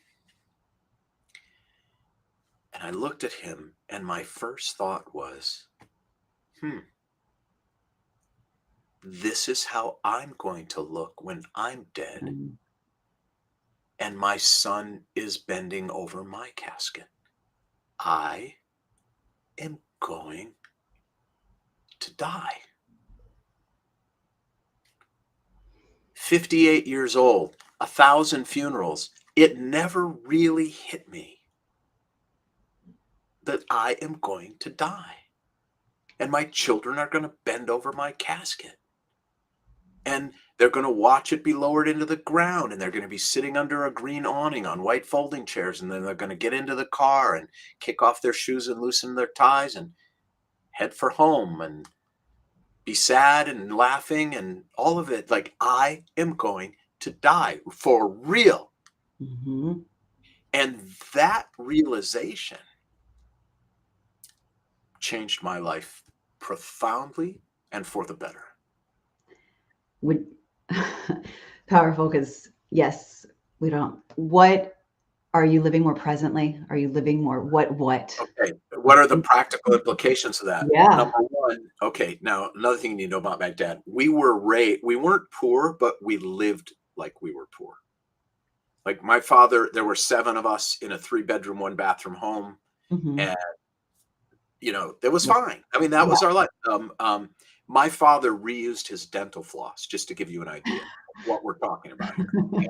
And I looked at him and my first thought was, this is how I'm going to look when I'm dead. Mm-hmm. And my son is bending over my casket. I am going to die. 58 years old, 1,000 funerals. It never really hit me that I am going to die. And my children are going to bend over my casket. And they're going to watch it be lowered into the ground. And they're going to be sitting under a green awning on white folding chairs. And then they're going to get into the car and kick off their shoes and loosen their ties and head for home and be sad and laughing and all of it. Like I am going to die for real. Mm-hmm. And that realization changed my life profoundly and for the better. Powerful, because yes, we don't. What are you living more presently? Are you living more what? Okay. What are the practical implications of that? Yeah. Number one, okay. Now, another thing you need to know about my dad, we weren't poor, but we lived like we were poor. Like my father, there were 7 of us in a 3-bedroom, 1-bathroom home. Mm-hmm. And, you know, it was fine. I mean, that was our life. My father reused his dental floss, just to give you an idea of what we're talking about here. Okay?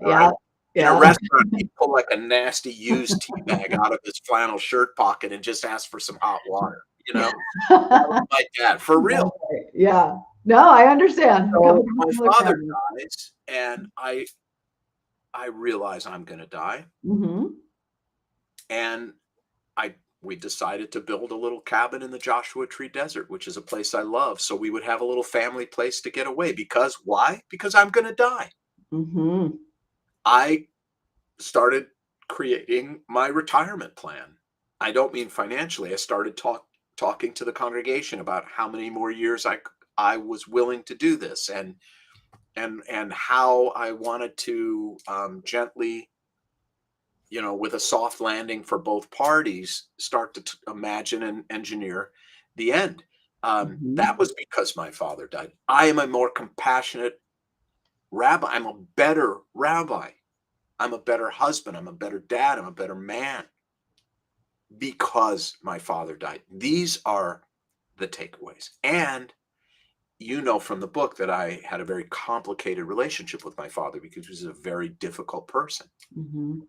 Yeah. In a restaurant, he'd pull like a nasty used tea bag out of his flannel shirt pocket and just ask for some hot water. You know, that was my dad, for real. Yeah. No, I understand. So my father dies, and I realize I'm going to die. Mm-hmm. And we decided to build a little cabin in the Joshua Tree Desert, which is a place I love. So we would have a little family place to get away. Because why? Because I'm going to die. Mm-hmm. I started creating my retirement plan. I don't mean financially. I started talking to the congregation about how many more years I was willing to do this, and how I wanted to gently, you know, with a soft landing for both parties, start to imagine and engineer the end. That was because my father died. I am a more compassionate rabbi. I'm a better rabbi I'm a better husband. I'm a better dad. I'm a better man because my father died. These are the takeaways. And you know from the book that I had a very complicated relationship with my father because he was a very difficult person. Mm-hmm.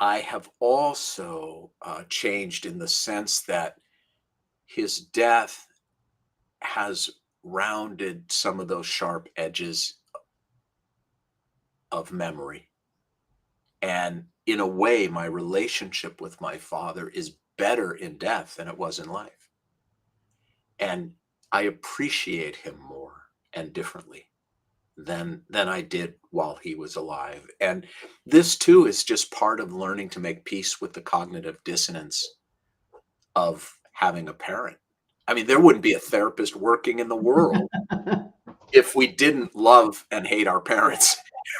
I have also changed in the sense that his death has rounded some of those sharp edges of memory. And in a way, my relationship with my father is better in death than it was in life. And I appreciate him more and differently than I did while he was alive. And this too is just part of learning to make peace with the cognitive dissonance of having a parent. I mean, there wouldn't be a therapist working in the world if we didn't love and hate our parents.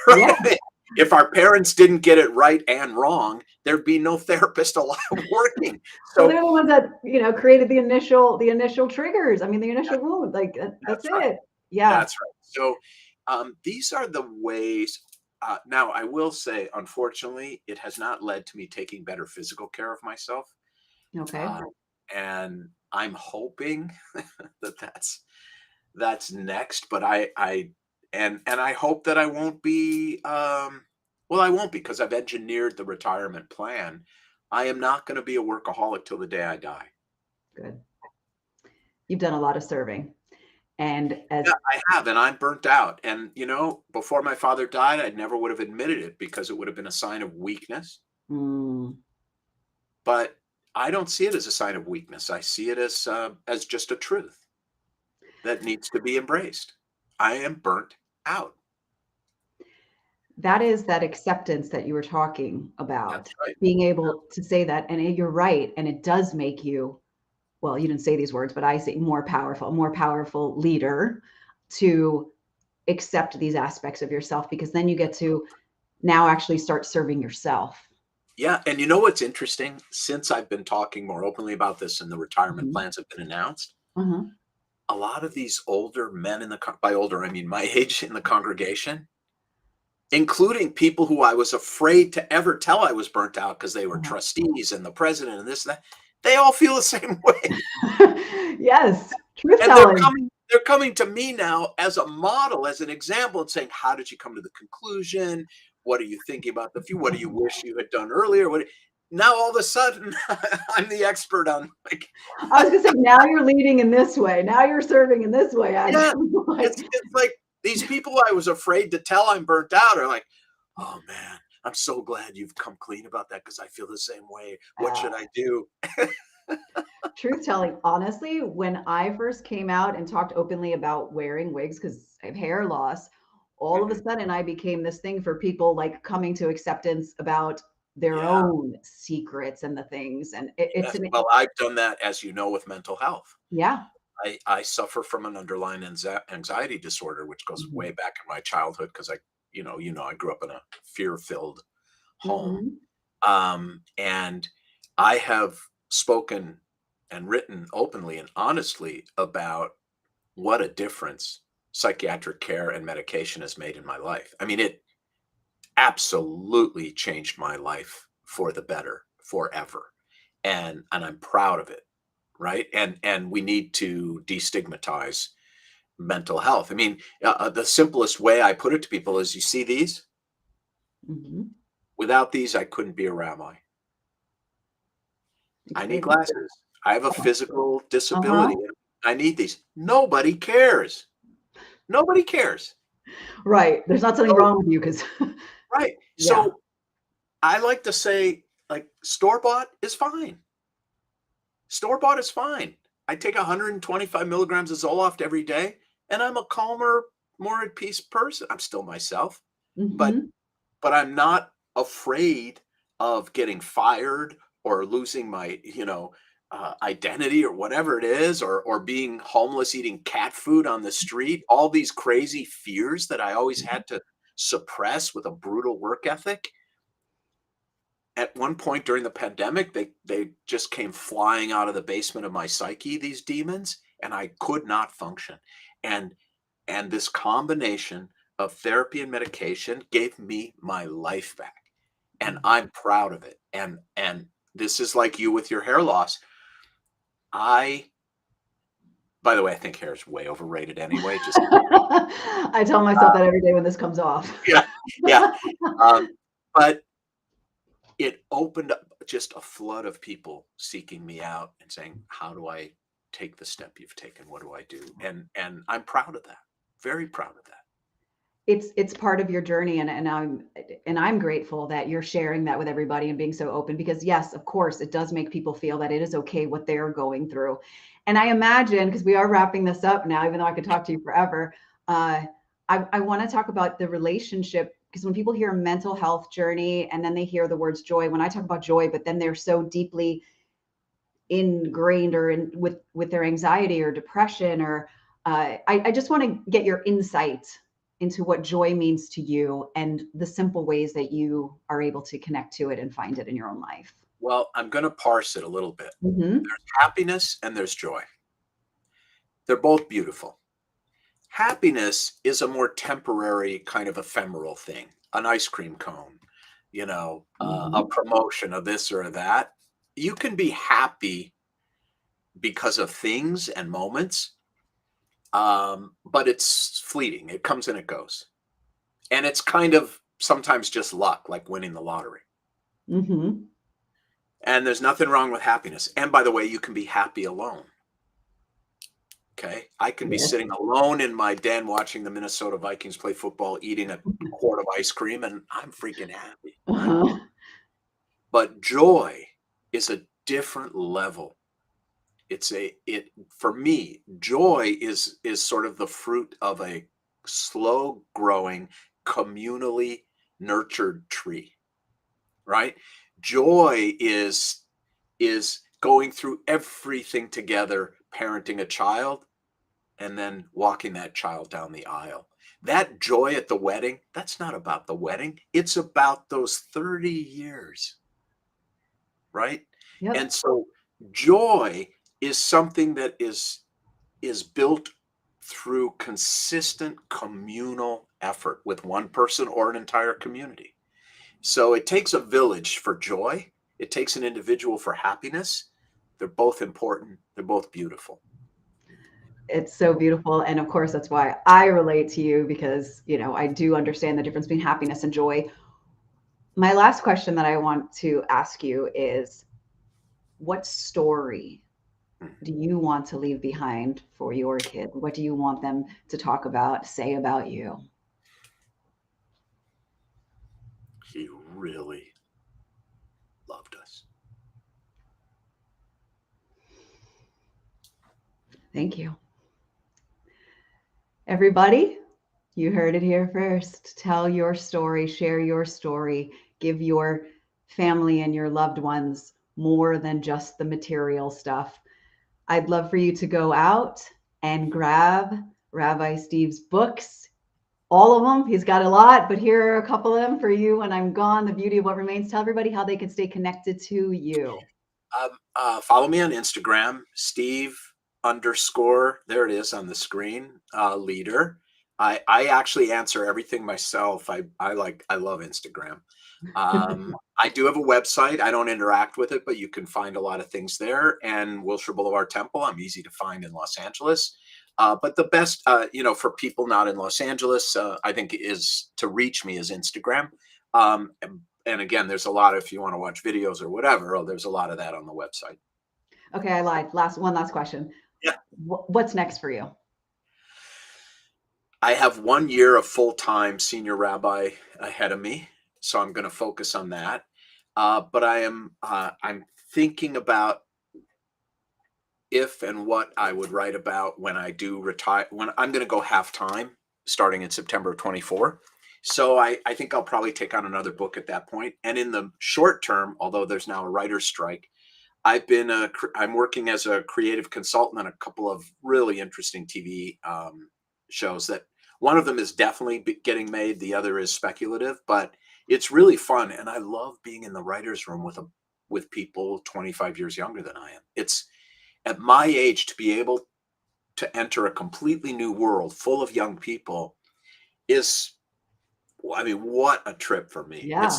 Yeah. Right? If our parents didn't get it right and wrong, there'd be no therapist allowed working. Well, So they're the ones that, created the initial triggers. I mean, the initial wound. Like that's that's right. it. Yeah. That's right. So these are the ways. Now, I will say, unfortunately, it has not led to me taking better physical care of myself. Okay. Uh, and I'm hoping that that's next. But and I hope that I won't be. Well, I won't because I've engineered the retirement plan. I am not going to be a workaholic till the day I die. Good. You've done a lot of serving. And Yeah, as I have, and I'm burnt out. And before my father died, I never would have admitted it because it would have been a sign of weakness. mm, But I don't see it as a sign of weakness. I see it as just a truth that needs to be embraced. I am burnt out. that is that acceptance that you were talking about, That's right. being able to say that. And you're right. And it does make you, well, you didn't say these words, but I say a more powerful leader to accept these aspects of yourself, because then you get to now actually start serving yourself. Yeah, and you know what's interesting? Since I've been talking more openly about this and the retirement Mhm. plans have been announced, Uh-huh. a lot of these older men by older, I mean my age in the congregation, including people who I was afraid to ever tell I was burnt out because they were Uh-huh. trustees and the president and this and that, they all feel the same way. Yes, truth And telling. they're coming to me now as a model, as an example, and saying, "How did you come to the conclusion? What are you thinking about the future? What do you wish you had done earlier?" Now all of a sudden I'm the expert on like I was gonna say, now you're leading in this way. Now you're serving in this way, yeah, actually. Like, it's like these people I was afraid to tell I'm burnt out are like, "Oh man, I'm so glad you've come clean about that because I feel the same way. What uh, should I do?" truth telling, honestly, when I first came out and talked openly about wearing wigs because I have hair loss, all of a Mhm. sudden I became this thing for people like coming to acceptance about their Yeah. own secrets and the things. And it's Yes. an, Well, I've done that, as you know, with mental health. yeah. I suffer from an underlying anxiety disorder, which goes Mhm. way back in my childhood because I grew up in a fear-filled home. Mhm. And I have spoken and written openly and honestly about what a difference psychiatric care and medication has made in my life. I mean, it absolutely changed my life for the better forever. And I'm proud of it, right? And we need to destigmatize mental health. I mean, the simplest way I put it to people is, you see these? Mhm. Without these, I couldn't be a rabbi. I need Explain. glasses. I have a physical Uh-huh. disability. I need these. Nobody cares. Nobody cares. Right. There's not something So, wrong with you because, right. yeah. So I like to say, like, store bought is fine. Store bought is fine. I take 125 milligrams of Zoloft every day, and I'm a calmer, more at peace person. I'm still myself, but Mhm. I'm not afraid of getting fired or losing my, identity or whatever it is, or being homeless, eating cat food on the street. All these crazy fears that I always had to suppress with a brutal work ethic. At one point during the pandemic, they just came flying out of the basement of my psyche, these demons, and I could not function. And this combination of therapy and medication gave me my life back. And I'm proud of it. And this is like you with your hair loss. I By the way, I think hair is way overrated anyway, just I tell myself that every day when this comes off. yeah, yeah. But it opened up just a flood of people seeking me out and saying, "How do I take the step you've taken? What do I do?" And I'm proud of that. Very proud of that. It's part of your journey, and I'm grateful that you're sharing that with everybody and being so open, because yes, of course, it does make people feel that it is okay what they're going through. And I imagine, because we are wrapping this up now, even though I could talk to you forever, uh, I want to talk about the relationship, because when people hear mental health journey and then they hear the words joy, when I talk about joy, but then they're so deeply ingrained or in with their anxiety or depression, or I just want to get your insight into what joy means to you and the simple ways that you are able to connect to it and find it in your own life. Well, I'm going to parse it a little bit. Mm-hmm. There's happiness and there's joy. They're both beautiful. Happiness is a more temporary, kind of ephemeral thing. An ice cream cone, a Mm-hmm. promotion of this or that. You can be happy because of things and moments, but it's fleeting. It comes and it goes. And it's kind of sometimes just luck, like winning the lottery. Mm-hmm. And there's nothing wrong with happiness. And by the way, you can be happy alone. Okay. I can be Yes. sitting alone in my den watching the Minnesota Vikings play football, eating a quart of ice cream, and I'm freaking happy. Right. Uh-huh. But joy is a different level. For me, joy is sort of the fruit of a slow growing, communally nurtured tree, right? Joy is going through everything together, parenting a child, and then walking that child down the aisle. That joy at the wedding, that's not about the wedding. It's about those 30 years, right? Yep. And so joy is something that is built through consistent communal effort with one person or an entire community. So it takes a village for joy. It takes an individual for happiness. They're both important. They're both beautiful. It's so beautiful. And of course, that's why I relate to you, because, I do understand the difference between happiness and joy. My last question that I want to ask you is, what story do you want to leave behind for your kid? What do you want them to talk about, say about you? He really loved us. Thank you. Everybody, you heard it here first. Tell your story, share your story, give your family and your loved ones more than just the material stuff. I'd love for you to go out and grab Rabbi Steve's books, all of them. He's got a lot, but here are a couple of them for you when I'm gone. The Beauty of What Remains. Tell everybody how they can stay connected to you. Follow me on Instagram, Steve underscore, there it is on the screen, leader. I actually answer everything myself. I love Instagram. I do have a website. I don't interact with it, but you can find a lot of things there. And Wilshire Boulevard Temple, I'm easy to find in Los Angeles. But the best, for people not in Los Angeles, I think is to reach me is Instagram. And again, there's a lot, if you want to watch videos or whatever, there's a lot of that on the website. Okay, I lied. One last question. Yeah. What's next for you? I have 1 year of full-time senior rabbi ahead of me, so I'm going to focus on that. But I'm thinking about if and what I would write about when I do retire, when I'm going to go half time starting in September of 24. So I think I'll probably take on another book at that point. And in the short term, although there's now a writer's strike, I'm working as a creative consultant on a couple of really interesting TV shows. That one of them is definitely getting made, the other is speculative, but it's really fun. And I love being in the writer's room with people 25 years younger than I am. It's at my age to be able to enter a completely new world full of young people is, I mean, what a trip for me. Yeah.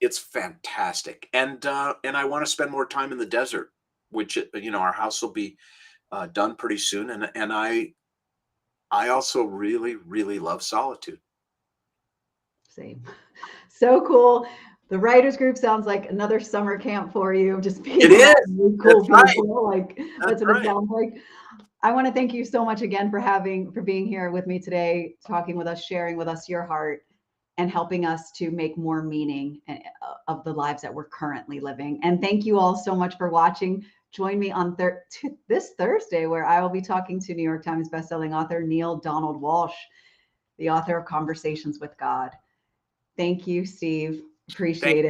It's fantastic. And I want to spend more time in the desert, which, our house will be done pretty soon. And I also really, really love solitude. Same. So cool. The writers group sounds like another summer camp for you. Just being It is. around really cool That's right. people. Like That's that's what it right. sounds like. I want to thank you so much again for being here with me today, talking with us, sharing with us your heart, and helping us to make more meaning of the lives that we're currently living. And thank you all so much for watching. Join me on this Thursday, where I will be talking to New York Times bestselling author Neil Donald Walsh, the author of Conversations with God. Thank you, Steve. Thank Appreciate it.